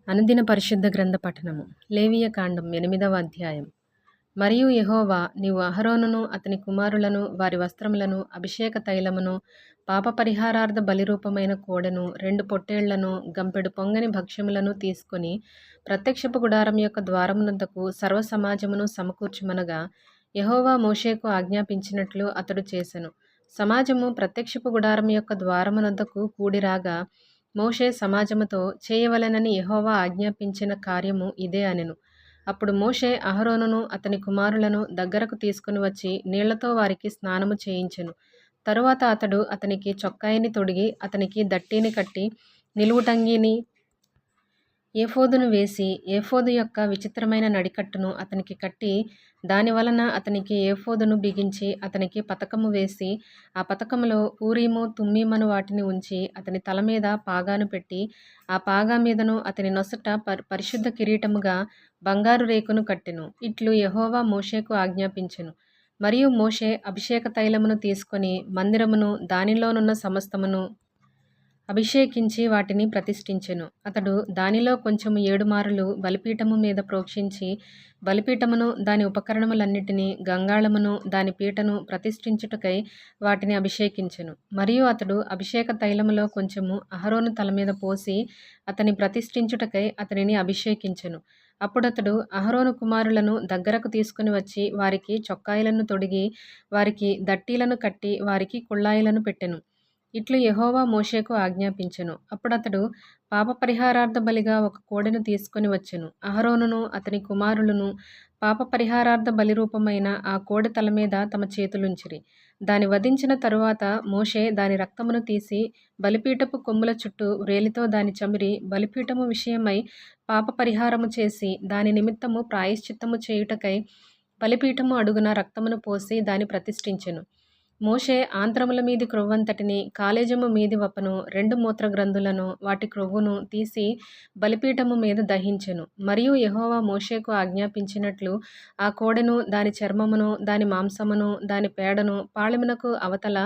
అనుదిన పరిశుద్ధ గ్రంథ పఠనము. లేవియ కాండం 8వ అధ్యాయం. మరియు యెహోవా, నీవు అహరోనును అతని కుమారులను వారి వస్త్రములను అభిషేక తైలమును పాప పరిహారార్థ బలిరూపమైన కోడెను 2 పొట్టేళ్లను గంపెడు పొంగని భక్ష్యములను తీసుకొని ప్రత్యక్షపు గుడారం యొక్క ద్వారమునొద్దకు సర్వ సమాజమును సమకూర్చుమనగా యెహోవా మోషేకు ఆజ్ఞాపించినట్లు అతడు చేసెను. సమాజము ప్రత్యక్షపు గుడారం యొక్క ద్వారమునొద్దకు కూడిరాగా మోషే సమాజముతో, చేయవలెనని యెహోవా ఆజ్ఞాపించిన కార్యము ఇదే అనెను. అప్పుడు మోషే అహరోనును అతని కుమారులను దగ్గరకు తీసుకుని వచ్చి నీళ్లతో వారికి స్నానము చేయించెను. తరువాత అతడు అతనికి చొక్కాయిని తొడిగి అతనికి దట్టీని కట్టి నిలువుటంగీని ఏఫోదును వేసి ఏఫోదు యొక్క విచిత్రమైన నడికట్టును అతనికి కట్టి దాని వలన అతనికి ఏఫోదును బిగించి అతనికి పతకము వేసి ఆ పతకములో ఊరీము తుమ్మీమను వాటిని ఉంచి అతని తల మీద పాగాను పెట్టి ఆ పాగా మీదను అతని నొసట పరిశుద్ధ కిరీటముగా బంగారు రేకును కట్టెను. ఇట్లు యెహోవా మోషేకు ఆజ్ఞాపించెను. మరియు మోషే అభిషేక తైలమును తీసుకొని మందిరమును దానిలోనున్న సమస్తమును అభిషేకించి వాటిని ప్రతిష్ఠించెను. అతడు దానిలో కొంచెము 7 మారులు బలిపీఠము మీద ప్రోక్షించి బలిపీఠమును దాని ఉపకరణములన్నిటినీ గంగాళమును దాని పీటను ప్రతిష్ఠించుటకై వాటిని అభిషేకించెను. మరియు అతడు అభిషేక తైలములో కొంచెము అహరోను తల మీద పోసి అతని ప్రతిష్ఠించుటకై అతనిని అభిషేకించెను. అప్పుడతడు అహరోను కుమారులను దగ్గరకు తీసుకుని వచ్చి వారికి చొక్కాయిలను తొడిగి వారికి దట్టీలను కట్టి వారికి కుళ్ళాయిలను పెట్టెను. ఇట్లు యెహోవా మోషేకు ఆజ్ఞాపించెను. అప్పుడతడు పాప పరిహారార్థ బలిగా ఒక కోడెను తీసుకొని వచ్చెను. అహరోనును అతని కుమారులను పాప పరిహారార్థ బలిరూపమైన ఆ కోడె తల మీద తమ చేతులుంచిరి. దాని వధించిన తరువాత మోషే దాని రక్తమును తీసి బలిపీఠపు కొమ్ముల చుట్టూ వ్రేలితో దాని చమిరి బలిపీఠము విషయమై పాప పరిహారము చేసి దాని నిమిత్తము ప్రాయశ్చిత్తము చేయుటకై బలిపీఠము అడుగున రక్తమును పోసి దాని ప్రతిష్ఠించెను. మోషే ఆంత్రముల మీది క్రొవ్వంతటిని, కాలేజము మీది వపను, 2 మూత్రగ్రంథులను వాటి క్రొవ్వును తీసి బలిపీఠము మీద దహించెను. మరియు యెహోవా మోషేకు ఆజ్ఞాపించినట్లు ఆ కోడెను దాని చర్మమును దాని మాంసమును దాని పేడను పాళెమునకు అవతల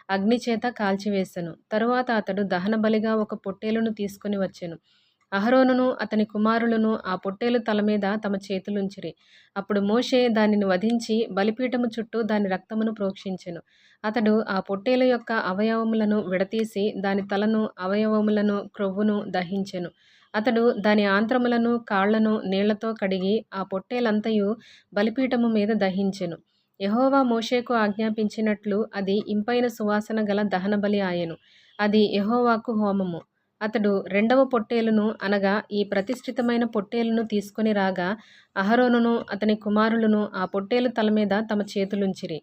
అగ్నిచేత కాల్చివేసెను. తరువాత అతడు దహన బలిగా ఒక పొట్టేలును తీసుకుని వచ్చెను. అహరోనును అతని కుమారులను ఆ పొట్టేలు తల మీద తమ చేతులుంచిరి. అప్పుడు మోషే దానిని వధించి బలిపీఠము చుట్టూ దాని రక్తమును ప్రోక్షించెను. అతడు ఆ పొట్టేలు యొక్క అవయవములను విడతీసి దాని తలను, అవయవములను, క్రొవ్వును దహించెను. అతడు దాని ఆంత్రములను కాళ్లను నీళ్లతో కడిగి ఆ పొట్టేలంతయు బలిపీఠము మీద దహించెను. యెహోవా మోషేకు ఆజ్ఞాపించినట్లు అది ఇంపైన సువాసన గల దహనబలి ఆయెను. అది యెహోవాకు హోమము. అతడు 2వ పొట్టేలును అనగా ఈ ప్రతిష్ఠితమైన పొట్టేలును తీసుకొని రాగా అహరోనును అతని కుమారులను ఆ పొట్టేలు తల మీద తమ చేతులుంచిరి.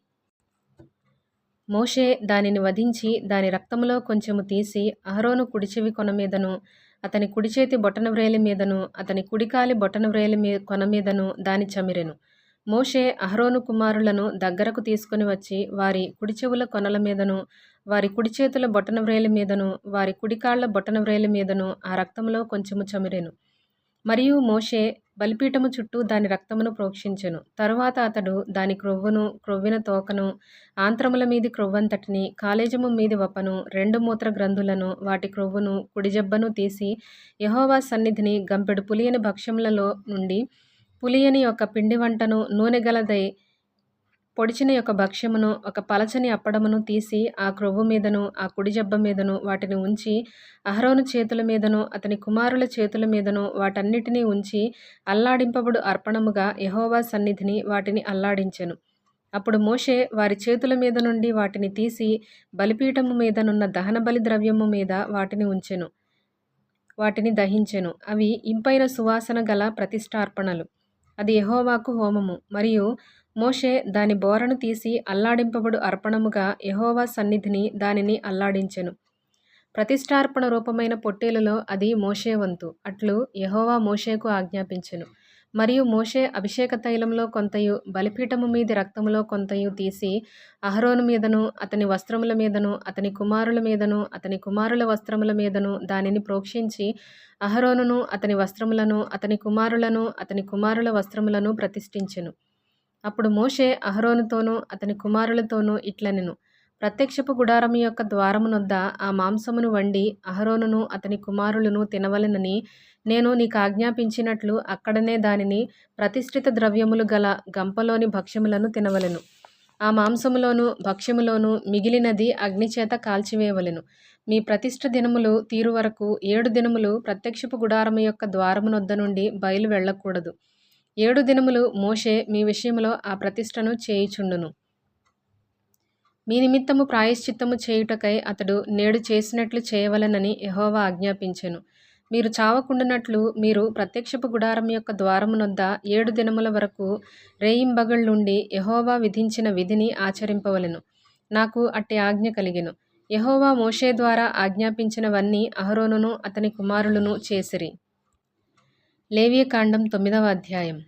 మోషే దానిని వధించి దాని రక్తములో కొంచెము తీసి అహరోను కుడిచెవి కొన మీదను అతని కుడిచేతి బొటన వ్రేలి మీదను అతని కుడికాలి బొటన వ్రేలి కొన మీదను దాని చమిరెను. మోషే అహరోను కుమారులను దగ్గరకు తీసుకుని వచ్చి వారి కుడిచెవుల కొనల మీదను వారి కుడి చేతుల బొటన వ్రేలి మీదను వారి కుడికాళ్ల బొటన వ్రేలి మీదను ఆ రక్తములో కొంచెము చమిరెను. మరియు మోషే బలిపీఠము చుట్టూ దాని రక్తమును ప్రోక్షించెను. తరువాత అతడు దాని క్రొవ్వును, క్రొవ్విన తోకను, ఆంత్రముల మీది క్రొవ్వంతటిని, కాలేజము మీది వపను, 2 మూత్ర గ్రంథులను వాటి క్రొవ్వును, కుడిజబ్బను తీసి యెహోవా సన్నిధిని గంపెడు పులియని భక్ష్యములలో నుండి పులియని యొక్క పిండి వంటను, నూనె గలదై పొడిచిన యొక్క భక్ష్యమును, ఒక పలచని అప్పడమును తీసి ఆ క్రొవ్వు మీదను ఆ కుడిజబ్బ మీదను వాటిని ఉంచి అహరోను చేతుల మీదను అతని కుమారుల చేతుల మీదను వాటన్నిటినీ ఉంచి అల్లాడింపబడు అర్పణముగా యెహోవా సన్నిధిని వాటిని అల్లాడించెను. అప్పుడు మోషే వారి చేతుల మీద నుండి వాటిని తీసి బలిపీఠము మీదనున్న దహన బలి ద్రవ్యము మీద వాటిని ఉంచెను. వాటిని దహించెను. అవి ఇంపైన సువాసన గల ప్రతిష్ఠార్పణలు. అది యెహోవాకు హోమము. మరియు మోషే దాని బోరను తీసి అల్లాడింపబడు అర్పణముగా యెహోవా సన్నిధిని దానిని అల్లాడించెను. ప్రతిష్ఠార్పణ రూపమైన పొట్టేలులో అది మోషే వంతు. అట్లు యెహోవా మోషేకు ఆజ్ఞాపించెను. మరియు మోషే అభిషేక తైలంలో కొంతయు బలిపీఠము మీది రక్తములో కొంతయు తీసి అహరోను మీదను అతని వస్త్రముల మీదను అతని కుమారుల మీదను అతని కుమారుల వస్త్రముల మీదను దానిని ప్రోక్షించి అహరోనును అతని వస్త్రములను అతని కుమారులను అతని కుమారుల వస్త్రములను ప్రతిష్ఠించెను. అప్పుడు మోషే అహరోనుతోనూ అతని కుమారులతోనూ ఇట్లనెను: ప్రత్యక్షపు గుడారము యొక్క ద్వారమునొద్ద ఆ మాంసమును వండి అహరోనును అతని కుమారులను తినవలెనని నేను నీకాజ్ఞాపించినట్లు అక్కడనే దానిని ప్రతిష్ఠిత ద్రవ్యములు గల గంపలోని భక్ష్యములను తినవలెను. ఆ మాంసములోను భక్ష్యములోను మిగిలినది అగ్నిచేత కాల్చివేయవలెను. మీ ప్రతిష్ఠ దినములు తీరు వరకు 7 దినములు ప్రత్యక్షపు గుడారము యొక్క ద్వారమునొద్ద నుండి బయలు వెళ్ళకూడదు. 7 దినములు మోషే మీ విషయములో ఆ ప్రతిష్ఠను చేయుచుండును. మీ నిమిత్తము ప్రాయశ్చిత్తము చేయుటకై అతడు నేడు చేసినట్లు చేయవలెనని యెహోవా ఆజ్ఞాపించెను. మీరు చావకుండునట్లు మీరు ప్రత్యక్షపు గుడారం యొక్క ద్వారమునొద్ద 7 దినముల వరకు రేయింబగళ్ళుండి యెహోవా విధించిన విధిని ఆచరింపవలెను. నాకు అట్టి ఆజ్ఞ కలిగెను. యెహోవా మోషే ద్వారా ఆజ్ఞాపించినవన్నీ అహరోనును అతని కుమారులను చేసిరి. లేవియకాండం 9వ అధ్యాయం.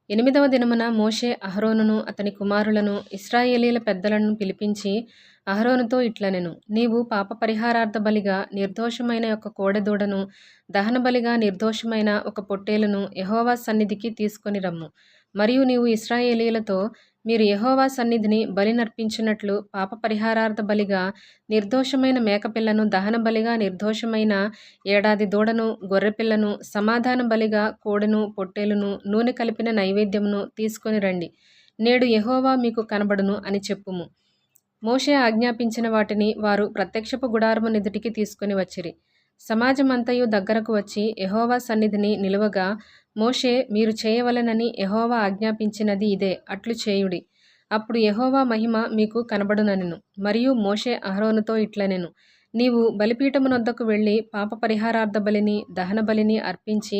8వ దినమున మోషే అహరోనును అతని కుమారులను ఇశ్రాయేలీల పెద్దలను పిలిపించి అహరోనుతో ఇట్లనెను. నీవు పాప పరిహారార్థ బలిగా నిర్దోషమైన ఒక కోడెదూడను, దహనబలిగా నిర్దోషమైన ఒక పొట్టేలును యెహోవా సన్నిధికి తీసుకొని రమ్ము. మరియు నీవు ఇశ్రాయేలీలతో, మీరు యెహోవా సన్నిధిని బలి నర్పించినట్లు పాప పరిహారార్థ బలిగా నిర్దోషమైన మేకపిల్లను, దహనబలిగా నిర్దోషమైన ఏడాది దూడను, గొర్రెపిల్లను, సమాధాన బలిగా కోడెను, పొట్టేలును, నూనె కలిపిన నైవేద్యమును తీసుకొని రండి. నేడు యెహోవా మీకు కనబడును అని చెప్పుము. మోషే ఆజ్ఞాపించిన వాటిని వారు ప్రత్యక్షపు గుడారము నెదుటికి తీసుకొని వచ్చిరి. సమాజమంతయు దగ్గరకు వచ్చి యెహోవా సన్నిధిని నిలువగా మోషే, మీరు చేయవలెనని యెహోవా ఆజ్ఞాపించినది ఇదే, అట్లు చేయుడి. అప్పుడు యెహోవా మహిమ మీకు కనబడుననెను. మరియు మోషే అహరోనుతో ఇట్లనెను. నీవు బలిపీఠమునొద్దకు వెళ్ళి పాప పరిహారార్థ బలిని, దహన బలిని అర్పించి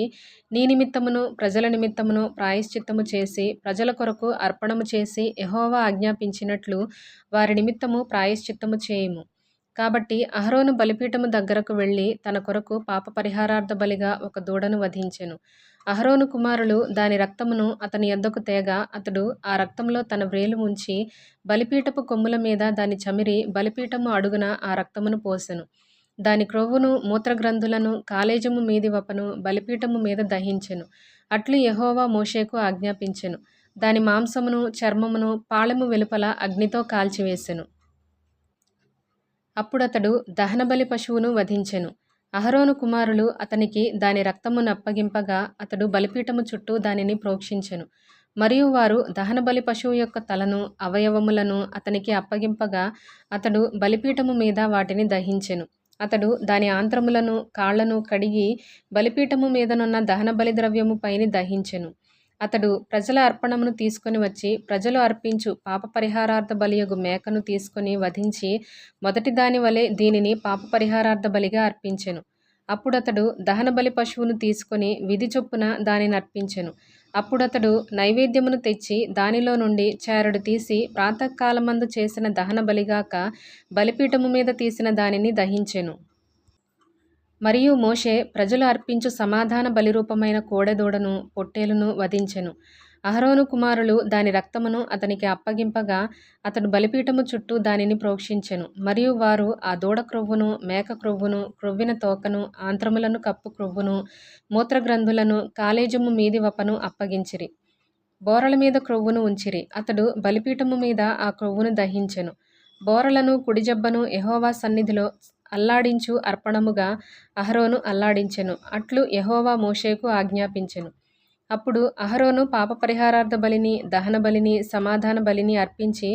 నీ నిమిత్తమును ప్రజల నిమిత్తమును ప్రాయశ్చిత్తము చేసి ప్రజల కొరకు అర్పణము చేసి యెహోవా ఆజ్ఞాపించినట్లు వారి నిమిత్తము ప్రాయశ్చిత్తము చేయుము. కాబట్టి అహరోను బలిపీఠము దగ్గరకు వెళ్ళి తన కొరకు పాప పరిహారార్థ బలిగా ఒక దూడను వధించెను. అహరోను కుమారులు దాని రక్తమును అతని యొద్దకు తేగా అతడు ఆ రక్తంలో తన వ్రేలు ముంచి బలిపీఠపు కొమ్ముల మీద దాని చమిరి బలిపీఠము అడుగున ఆ రక్తమును పోసెను. దాని క్రొవ్వును, మూత్రగ్రంథులను, కాలేజము మీది వపను బలిపీఠము మీద దహించెను. అట్లు యెహోవా మోషేకు ఆజ్ఞాపించెను. దాని మాంసమును, చర్మమును పాళెము వెలుపల అగ్నితో కాల్చివేసెను. అప్పుడతడు దహనబలి పశువును వధించెను. అహరోను కుమారులు అతనికి దాని రక్తమును అప్పగింపగా అతడు బలిపీఠము చుట్టూ దానిని ప్రోక్షించెను. మరియు వారు దహనబలి పశువు యొక్క తలను, అవయవములను అతనికి అప్పగింపగా అతడు బలిపీఠము మీద వాటిని దహించెను. అతడు దాని ఆంత్రములను, కాళ్లను కడిగి బలిపీఠము మీదనున్న దహన బలి ద్రవ్యము పైని దహించెను. అతడు ప్రజల అర్పణమును తీసుకొని వచ్చి ప్రజలు అర్పించు పాప పరిహారార్థ బలియగు మేకను తీసుకొని వధించి మొదటి దాని వలె దీనిని పాప పరిహారార్థ బలిగా అర్పించెను. అప్పుడతడు దహన బలి పశువును తీసుకొని విధి చొప్పున దానిని అర్పించెను. అప్పుడతడు నైవేద్యమును తెచ్చి దానిలో నుండి చారెడు తీసి ప్రాతకాలమందు చేసిన దహన బలిగాక బలిపీఠము మీద తీసిన దానిని దహించెను. మరియు మోషే ప్రజలు అర్పించు సమాధాన బలిరూపమైన కోడెదూడను, పొట్టేలును వధించెను. అహరోను కుమారులు దాని రక్తమును అతనికి అప్పగింపగా అతడు బలిపీఠము చుట్టూ దానిని ప్రోక్షించెను. మరియు వారు ఆ దూడ క్రొవ్వును, మేక క్రొవ్వును, క్రొవ్విన తోకను, ఆంత్రములను కప్పు క్రొవ్వును, మూత్రగ్రంథులను, కాలేజము మీది వపను అప్పగించిరి. బోరల మీద క్రొవ్వును ఉంచిరి. అతడు బలిపీఠము మీద ఆ క్రొవ్వును దహించెను. బోరలను, కుడిజబ్బను యెహోవా సన్నిధిలో అల్లాడించు అర్పణముగా అహరోను అల్లాడించెను. అట్లు యెహోవా మోషేకు ఆజ్ఞాపించెను. అప్పుడు అహరోను పాప పరిహారార్థ బలిని, దహన బలిని, సమాధాన బలిని అర్పించి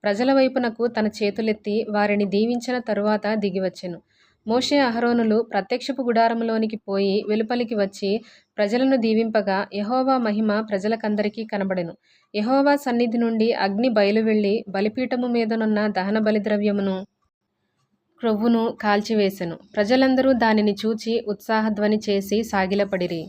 ప్రజల వైపునకు తన చేతులెత్తి వారిని దీవించిన తరువాత దిగివచ్చెను. మోషే అహరోనులు ప్రత్యక్షపు గుడారములోనికి పోయి వెలుపలికి వచ్చి ప్రజలను దీవింపగా యెహోవా మహిమ ప్రజలకందరికీ కనబడెను. యెహోవా సన్నిధి నుండి అగ్ని బయలువెళ్ళి బలిపీఠము మీదనున్న దహన బలిద్రవ్యమును, క్రొవ్వును కాల్చివేసెను. ప్రజలందరూ దానిని చూచి ఉత్సాహధ్వని చేసి సాగిలపడిరి.